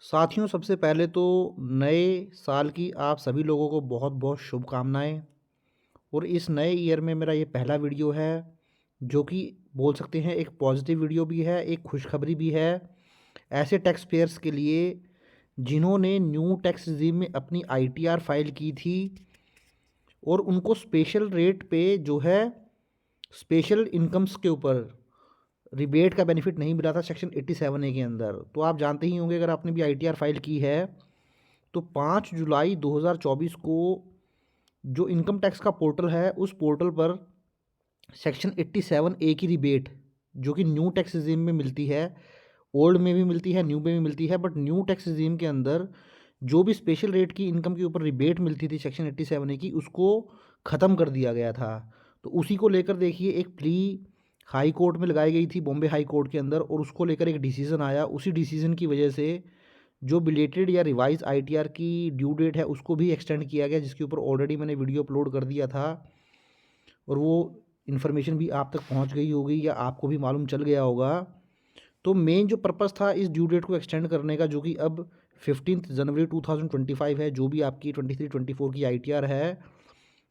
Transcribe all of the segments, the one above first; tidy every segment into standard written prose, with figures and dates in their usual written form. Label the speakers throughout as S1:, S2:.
S1: साथियों, सबसे पहले तो नए साल की आप सभी लोगों को बहुत बहुत शुभकामनाएं। और इस नए ईयर में मेरा ये पहला वीडियो है जो कि बोल सकते हैं एक पॉजिटिव वीडियो भी है, एक खुशखबरी भी है ऐसे टैक्स पेयर्स के लिए जिन्होंने न्यू टैक्स रिजीम में अपनी आईटीआर फाइल की थी और उनको स्पेशल रेट पे जो है स्पेशल इनकम्स के ऊपर रिबेट का बेनिफिट नहीं मिला था सेक्शन 87A के अंदर। तो आप जानते ही होंगे, अगर आपने भी आईटीआर फाइल की है तो 5 जुलाई 2024 को जो इनकम टैक्स का पोर्टल है उस पोर्टल पर सेक्शन 87A की रिबेट जो कि न्यू टैक्स रिजीम में मिलती है, ओल्ड में भी मिलती है, न्यू में भी मिलती है, बट न्यू टैक्स रिजीम के अंदर जो भी स्पेशल रेट की इनकम के ऊपर रिबेट मिलती थी सेक्शन 87A की, उसको ख़त्म कर दिया गया था। तो उसी को लेकर देखिए एक प्ली हाई कोर्ट में लगाई गई थी, बॉम्बे हाई कोर्ट के अंदर, और उसको लेकर एक डिसीज़न आया। उसी डिसीज़न की वजह से जो बिलेटेड या रिवाइज आईटीआर की ड्यू डेट है उसको भी एक्सटेंड किया गया, जिसके ऊपर ऑलरेडी मैंने वीडियो अपलोड कर दिया था और वो इन्फॉर्मेशन भी आप तक पहुंच गई होगी या आपको भी मालूम चल गया होगा। तो मेन जो पर्पस था इस ड्यू डेट को एक्सटेंड करने का, जो कि अब 15 जनवरी 2025 है, जो भी आपकी 23-24 की आईटीआर है,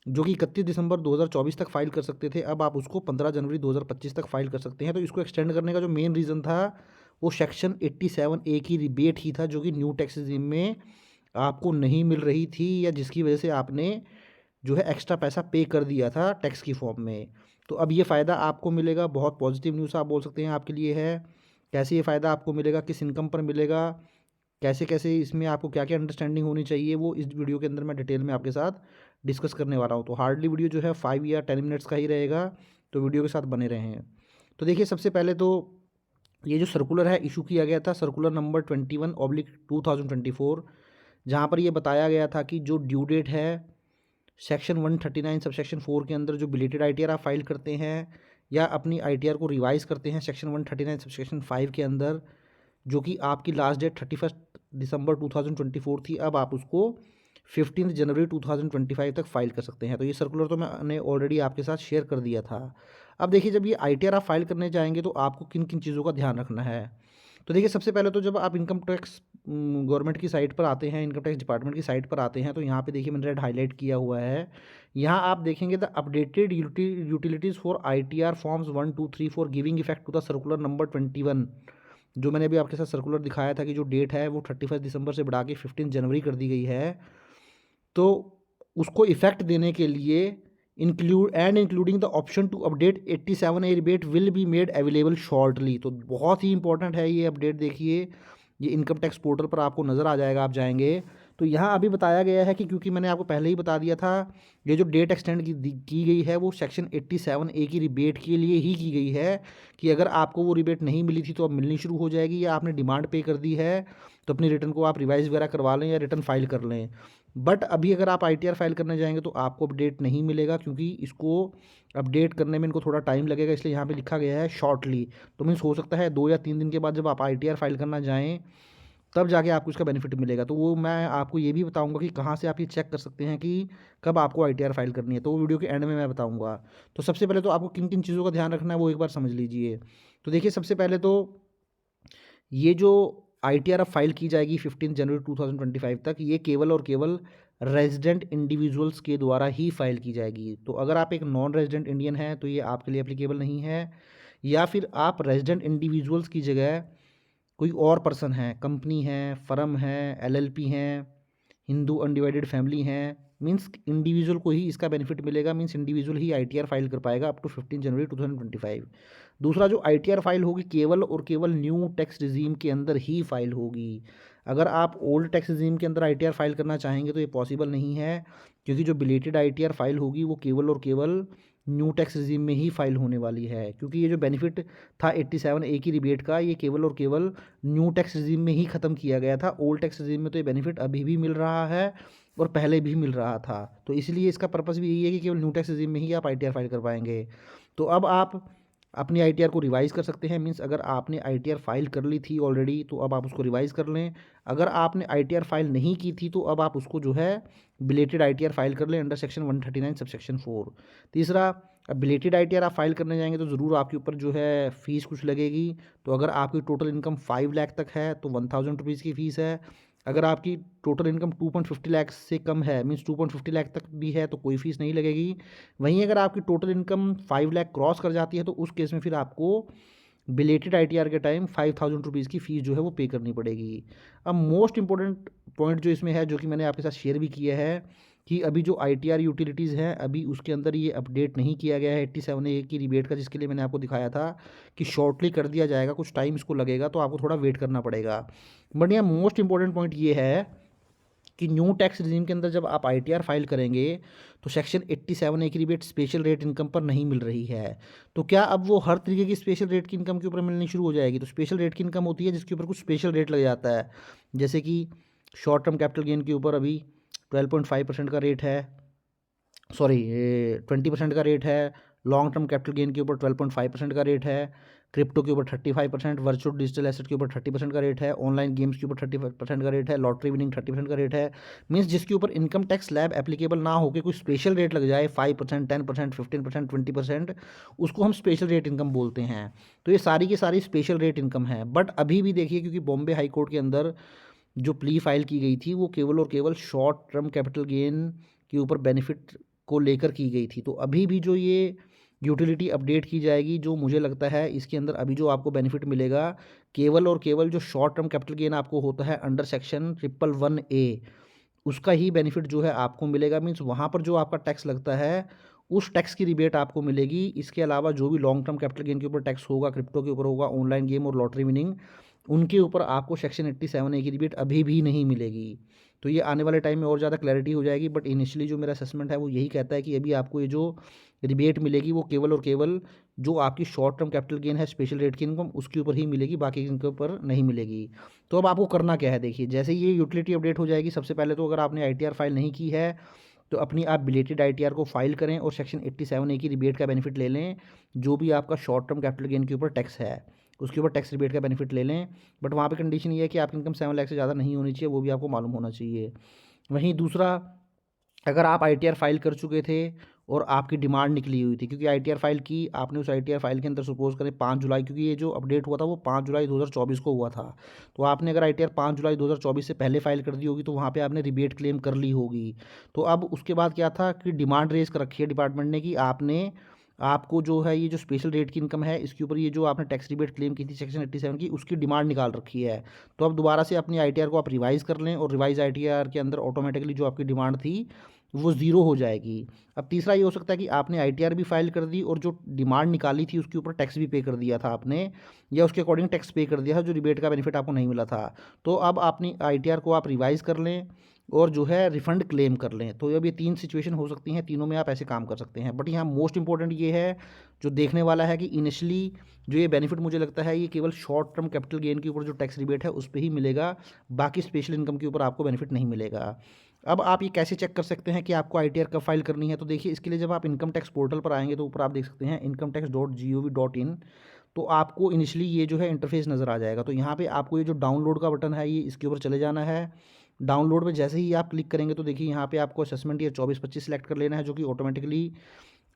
S1: जो कि 31 दिसंबर 2024 तक फाइल कर सकते थे, अब आप उसको 15 जनवरी 2025 तक फाइल कर सकते हैं। तो इसको एक्सटेंड करने का जो मेन रीज़न था वो सेक्शन 87A की रिबेट ही था, जो कि न्यू टैक्स रिजीम में आपको नहीं मिल रही थी या जिसकी वजह से आपने जो है एक्स्ट्रा पैसा पे कर दिया था टैक्स की फॉर्म में। तो अब ये फ़ायदा आपको मिलेगा। बहुत पॉजिटिव न्यूज़ आप बोल सकते हैं आपके लिए है। कैसे ये फ़ायदा आपको मिलेगा, किस इनकम पर मिलेगा, कैसे कैसे इसमें आपको क्या क्या अंडरस्टैंडिंग होनी चाहिए, वो इस वीडियो के अंदर मैं डिटेल में आपके साथ डिस्कस करने वाला हूँ। तो हार्डली वीडियो जो है 5 या 10 मिनट्स का ही रहेगा, तो वीडियो के साथ बने रहें। तो देखिए, सबसे पहले तो ये जो सर्कुलर है इशू किया गया था, सर्कुलर नंबर 21/2024, जहाँ पर ये बताया गया था कि जो ड्यू डेट है सेक्शन 139 सबसेक्शन 4 के अंदर जो बिलेटेड आईटीआर आप फाइल करते हैं या अपनी आईटीआर को रिवाइज करते हैं सेक्शन 139 सबसेक्शन 5 के अंदर, जो कि आपकी लास्ट डेट 31 दिसंबर 2024 थी, अब आप उसको 15 जनवरी 2025 तक फाइल कर सकते हैं। तो ये सर्कुलर तो मैंने ऑलरेडी आपके साथ शेयर कर दिया था। अब देखिए, जब ये आईटीआर आप फाइल करने जाएंगे तो आपको किन किन चीज़ों का ध्यान रखना है। तो देखिए, सबसे पहले तो जब आप इनकम टैक्स गवर्नमेंट की साइट पर आते हैं, इनकम टैक्स डिपार्टमेंट की साइट पर आते हैं, तो यहाँ पे देखिए मैंने रेड हाईलाइट किया हुआ है। यहाँ आप देखेंगे the updated utilities for ITR forms 1, 2, 3, 4 giving effect to the circular number 21। जो मैंने अभी आपके साथ सर्कुलर दिखाया था कि जो डेट है वो 31 दिसंबर से बढ़ा के 15 जनवरी कर दी गई है। तो उसको इफेक्ट देने के लिए including the option to update 87A rebate will be made available shortly. तो बहुत ही इंपॉर्टेंट है ये अपडेट। देखिए, ये इनकम टैक्स पोर्टल पर आपको नज़र आ जाएगा, आप जाएंगे तो यहाँ अभी बताया गया है कि क्योंकि मैंने आपको पहले ही बता दिया था, ये जो डेट एक्सटेंड की गई है वो सेक्शन 87A की रिबेट के लिए ही की गई है, कि अगर आपको वो रिबेट नहीं मिली थी तो अब मिलनी शुरू हो जाएगी, या आपने डिमांड पे कर दी है तो अपनी रिटर्न को आप रिवाइज वगैरह करवा लें या रिटर्न फाइल कर लें। बट अभी अगर आप आईटीआर फाइल करने जाएंगे तो आपको अपडेट नहीं मिलेगा, क्योंकि इसको अपडेट करने में इनको थोड़ा टाइम लगेगा, इसलिए यहाँ पे लिखा गया है शॉर्टली। तो मीन्स हो सकता है 2 या 3 दिन के बाद जब आप आईटीआर फाइल करना जाएँ तब जाके आपको इसका बेनिफिट मिलेगा। तो वो मैं आपको ये भी बताऊंगा कि कहाँ से आप ये चेक कर सकते हैं कि कब आपको आईटीआर फाइल करनी है, तो वो वीडियो के एंड में मैं बताऊंगा। तो सबसे पहले तो आपको किन किन चीज़ों का ध्यान रखना है वो एक बार समझ लीजिए। तो देखिए, सबसे पहले तो ये जो आईटीआर अब फाइल की जाएगी 15 जनवरी 2025 तक, ये केवल और केवल रेजिडेंट इंडिविजुअल्स के द्वारा ही फाइल की जाएगी। तो अगर आप एक नॉन रेजिडेंट इंडियन हैं तो ये आपके लिए एप्लीकेबल नहीं है, या फिर आप रेजिडेंट इंडिविजुअल्स की जगह कोई और पर्सन है, कंपनी है, फर्म है, एलएलपी हैं, हिंदू अनडिवाइडेड फैमिली हैं, मींस इंडिविजुअल को ही इसका बेनिफिट मिलेगा। मींस इंडिविजुअल ही आईटीआर फाइल कर पाएगा अप टू 15 जनवरी 2025। दूसरा, जो आईटीआर फाइल होगी केवल और केवल न्यू टैक्स रिजीम के अंदर ही फाइल होगी। अगर आप ओल्ड टैक्स रिजीम के अंदर आईटीआर फाइल करना चाहेंगे तो ये पॉसिबल नहीं है, क्योंकि जो बिलेटेड आईटीआर फाइल होगी वो केवल और केवल न्यू टैक्स रिजीम में ही फाइल होने वाली है। क्योंकि ये जो बेनिफिट था 87A की रिबेट का, ये केवल और केवल न्यू टैक्स रिजीम में ही ख़त्म किया गया था। ओल्ड टैक्स रिजीम में तो ये बेनिफिट अभी भी मिल रहा है और पहले भी मिल रहा था। तो इसलिए इसका पर्पस भी यही है कि केवल न्यू टैक्स रिजीम में ही आप आईटीआर फाइल कर पाएंगे। तो अब आप अपनी आईटीआर को रिवाइज़ कर सकते हैं। मींस अगर आपने आईटीआर फाइल कर ली थी ऑलरेडी तो अब आप उसको रिवाइज़ कर लें। अगर आपने आईटीआर फाइल नहीं की थी तो अब आप उसको जो है बिलेटेड आईटीआर फाइल कर लें अंडर सेक्शन 139 सबसेक्शन 4। तीसरा, अब बिलेटेड आईटीआर आप फाइल करने जाएंगे तो ज़रूर आपके ऊपर जो है फ़ीस कुछ लगेगी। तो अगर आपकी टोटल इनकम 5 लाख तक है तो 1000 रुपीज़ की फ़ीस है। अगर आपकी टोटल इनकम 2.50 लाख से कम है, मीन्स 2.50 लाख तक भी है, तो कोई फ़ीस नहीं लगेगी। वहीं अगर आपकी टोटल इनकम 5 लाख क्रॉस कर जाती है तो उस केस में फिर आपको बिलेटेड आईटीआर के टाइम 5000 रुपीज़ की फ़ीस जो है वो पे करनी पड़ेगी। अब मोस्ट इंपॉर्टेंट पॉइंट जो इसमें है, जो कि मैंने आपके साथ शेयर भी किया है, कि अभी जो आईटीआर यूटिलिटीज़ हैं अभी उसके अंदर ये अपडेट नहीं किया गया है 87A की रिबेट का, जिसके लिए मैंने आपको दिखाया था कि शॉर्टली कर दिया जाएगा, कुछ टाइम इसको लगेगा, तो आपको थोड़ा वेट करना पड़ेगा। बट यहाँ मोस्ट इंपॉर्टेंट पॉइंट ये है कि न्यू टैक्स रिजीम के अंदर जब आप आईटीआर फाइल करेंगे तो सेक्शन 87A की रिबेट स्पेशल रेट इनकम पर नहीं मिल रही है। तो क्या अब वो हर तरीके की स्पेशल रेट की इनकम के ऊपर मिलनी शुरू हो जाएगी? तो स्पेशल रेट की इनकम होती है जिसके ऊपर कुछ स्पेशल रेट लग जाता है, जैसे कि शॉर्ट टर्म कैपिटल गेन के ऊपर अभी 12.5% का रेट है, सॉरी 20% का रेट है। लॉन्ग टर्म कैपिटल गेन के ऊपर 12.5% का रेट है। क्रिप्टो के ऊपर 35%, वर्चुअल डिजिटल एसेट के ऊपर 30% का रेट है, ऑनलाइन गेम्स के ऊपर 30% का रेट है, लॉटरी विनिंग 30% का रेट है। मीन्स जिसके ऊपर इनकम टैक्स स्लैब एप्लीकेबल ना होकर कोई स्पेशल रेट लग जाए 5%, 10%, 15%, 20%, उसको हम स्पेशल रेट इनकम बोलते हैं। तो ये सारी की सारी स्पेशल रेट इनकम है। बट अभी भी देखिए, क्योंकि बॉम्बे हाई कोर्ट के अंदर जो प्ली फाइल की गई थी वो केवल और केवल शॉर्ट टर्म कैपिटल गेन के ऊपर बेनिफिट को लेकर की गई थी। तो अभी भी जो ये यूटिलिटी अपडेट की जाएगी, जो मुझे लगता है इसके अंदर अभी जो आपको बेनिफिट मिलेगा केवल और केवल जो शॉर्ट टर्म कैपिटल गेन आपको होता है अंडर सेक्शन 111A, उसका ही बेनिफिट जो है आपको मिलेगा। मीन्स वहाँ पर जो आपका टैक्स लगता है उस टैक्स की रिबेट आपको मिलेगी। इसके अलावा जो भी लॉन्ग टर्म कैपिटल गेन के ऊपर टैक्स होगा, क्रिप्टो के ऊपर होगा, ऑनलाइन गेम और लॉटरी विनिंग, उनके ऊपर आपको सेक्शन 87A की रिबेट अभी भी नहीं मिलेगी। तो ये आने वाले टाइम में और ज़्यादा क्लैरिटी हो जाएगी। बट इनिशियली जो मेरा असेसमेंट है वो यही कहता है कि अभी आपको ये जो रिबेट मिलेगी वो केवल और केवल जो आपकी शॉर्ट टर्म कैपिटल गेन है स्पेशल रेट की इनकम उसके ऊपर ही मिलेगी, बाकी इनके ऊपर नहीं मिलेगी। तो अब आपको करना क्या है, देखिए, जैसे ये यूटिलिटी अपडेट हो जाएगी, सबसे पहले तो अगर आपने आईटीआर फाइल नहीं की है तो अपनी आप बिलेटेड आईटीआर को फाइल करें और सेक्शन 87A की रिबेट का बेनिफिट ले लें। जो भी आपका शॉर्ट टर्म कैपिटल गेन के ऊपर टैक्स है उसके ऊपर टैक्स रिबेट का बेनिफिट ले लें। बट वहाँ पे कंडीशन ये है कि आपकी इनकम 7 लाख से ज़्यादा नहीं होनी चाहिए, वो भी आपको मालूम होना चाहिए। वहीं दूसरा, अगर आप आईटीआर फाइल कर चुके थे और आपकी डिमांड निकली हुई थी, क्योंकि आईटीआर फाइल की आपने, उस आईटीआर फाइल के अंदर सपोज करें 5 जुलाई, क्योंकि ये जो अपडेट हुआ था वो 5 जुलाई 2024 को हुआ था, तो आपने अगर आईटीआर 5 जुलाई 2024 से पहले फाइल कर दी होगी तो वहाँ पे आपने रिबेट क्लेम कर ली होगी। तो अब उसके बाद क्या था कि डिमांड रेज कर रखी है डिपार्टमेंट ने कि आपको जो है ये जो स्पेशल रेट की इनकम है इसके ऊपर ये जो आपने टैक्स रिबेट क्लेम की थी सेक्शन 87 की, उसकी डिमांड निकाल रखी है। तो अब दोबारा से अपनी आईटीआर को आप रिवाइज़ कर लें और रिवाइज आईटीआर के अंदर ऑटोमेटिकली जो आपकी डिमांड थी वो ज़ीरो हो जाएगी। अब तीसरा ये हो सकता है कि आपने आईटीआर भी फाइल कर दी और जो डिमांड निकाली थी उसके ऊपर टैक्स भी पे कर दिया था आपने, या उसके अकॉर्डिंग टैक्स पे कर दिया था, जो रिबेट का बेनिफिट आपको नहीं मिला था। तो अब अपनी आईटीआर को आप रिवाइज़ कर लें और जो है रिफ़ंड क्लेम कर लें। तो अब ये 3 सिचुएशन हो सकती हैं, तीनों में आप ऐसे काम कर सकते हैं। बट यहाँ मोस्ट इंपॉर्टेंट ये है जो देखने वाला है कि इनिशियली जो ये बेनिफिट मुझे लगता है ये केवल शॉर्ट टर्म कैपिटल गेन के ऊपर जो टैक्स रिबेट है उस पर ही मिलेगा, बाकी स्पेशल इनकम के ऊपर आपको बेनिफिट नहीं मिलेगा। अब आप ये कैसे चेक कर सकते हैं कि आपको आईटीआर कब फाइल करनी है? तो देखिए, इसके लिए जब आप इनकम टैक्स पोर्टल पर आएंगे तो ऊपर आप देख सकते हैं incometax.gov.in। तो आपको इनिशियली ये जो है इंटरफेस नज़र आ जाएगा। तो यहाँ पे आपको ये जो डाउनलोड का बटन है ये इसके ऊपर चले जाना है। डाउनलोड में जैसे ही आप क्लिक करेंगे तो देखिए यहाँ पे आपको असेसमेंट ईयर 24-25 सेलेक्ट कर लेना है, जो कि ऑटोमेटिकली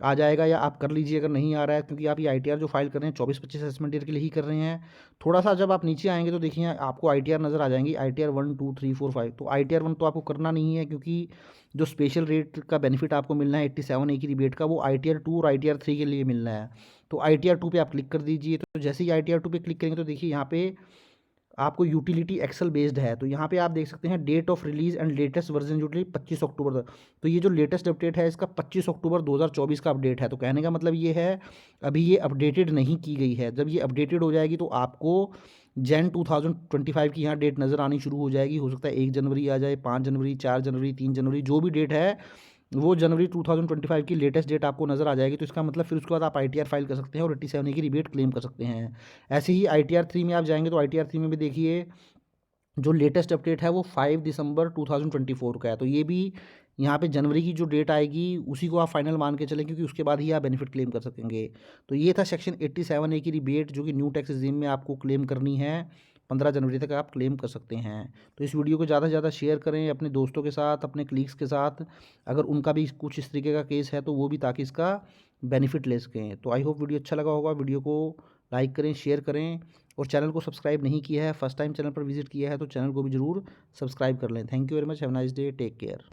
S1: आ जाएगा, या आप कर लीजिए अगर नहीं आ रहा है, क्योंकि आप ये आईटीआर जो फाइल कर रहे हैं 24-25 असेसमेंट ईयर के लिए ही कर रहे हैं। थोड़ा सा जब आप नीचे आएंगे तो देखिए आपको आईटीआर नज़र आ जाएंगी, आईटीआर 1, 2, 3, 4, 5। तो आईटीआर 1 तो आपको करना नहीं है, क्योंकि जो स्पेशल रेट का बेनिफिट आपको मिलना है 87A की रिबेट का, वो आईटीआर 2 और आईटीआर 3 के लिए मिलना है। तो आईटीआर 2 पे आप क्लिक कर दीजिए। तो जैसे ही आईटीआर 2 पे क्लिक करेंगे तो देखिए यहाँ पे आपको यूटिलिटी एक्सेल बेस्ड है। तो यहाँ पे आप देख सकते हैं date of release and latest version utility 25 October तक। तो ये जो लेटेस्ट अपडेट है इसका 25 अक्टूबर 2024 का अपडेट है। तो कहने का मतलब ये है अभी ये अपडेटेड नहीं की गई है। जब ये अपडेटेड हो जाएगी तो आपको जैन 2025 की यहाँ डेट नज़र आनी शुरू हो जाएगी। हो सकता है 1 जनवरी आ जाए, 5 जनवरी, 4 जनवरी, 3 जनवरी, जो भी डेट है वो जनवरी 2025 की लेटेस्ट डेट आपको नज़र आ जाएगी। तो इसका मतलब फिर उसके बाद आप आईटीआर फाइल कर सकते हैं और 87A की रिबेट क्लेम कर सकते हैं। ऐसे ही आईटीआर 3 में आप जाएंगे तो आईटीआर 3 में भी देखिए जो लेटेस्ट अपडेट है वो 5 दिसंबर 2024 का है। तो ये भी यहाँ पे जनवरी की जो डेट आएगी उसी को आप फाइनल मान के चलें, क्योंकि उसके बाद ही आप बेनिफिट क्लेम कर सकेंगे। तो ये था सेक्शन 87A की रिबेट, जो कि न्यू टैक्स रिजीम में आपको क्लेम करनी है। 15 जनवरी तक आप क्लेम कर सकते हैं। तो इस वीडियो को ज़्यादा से ज़्यादा शेयर करें अपने दोस्तों के साथ, अपने कलीग्स के साथ, अगर उनका भी कुछ इस तरीके का केस है तो वो भी, ताकि इसका बेनिफिट ले सकें। तो आई होप वीडियो अच्छा लगा होगा। वीडियो को लाइक करें, शेयर करें और चैनल को सब्सक्राइब नहीं किया है, फर्स्ट टाइम चैनल पर विजिट किया है तो चैनल को भी ज़रूर सब्सक्राइब कर लें। Thank you very much, have nice day, take care.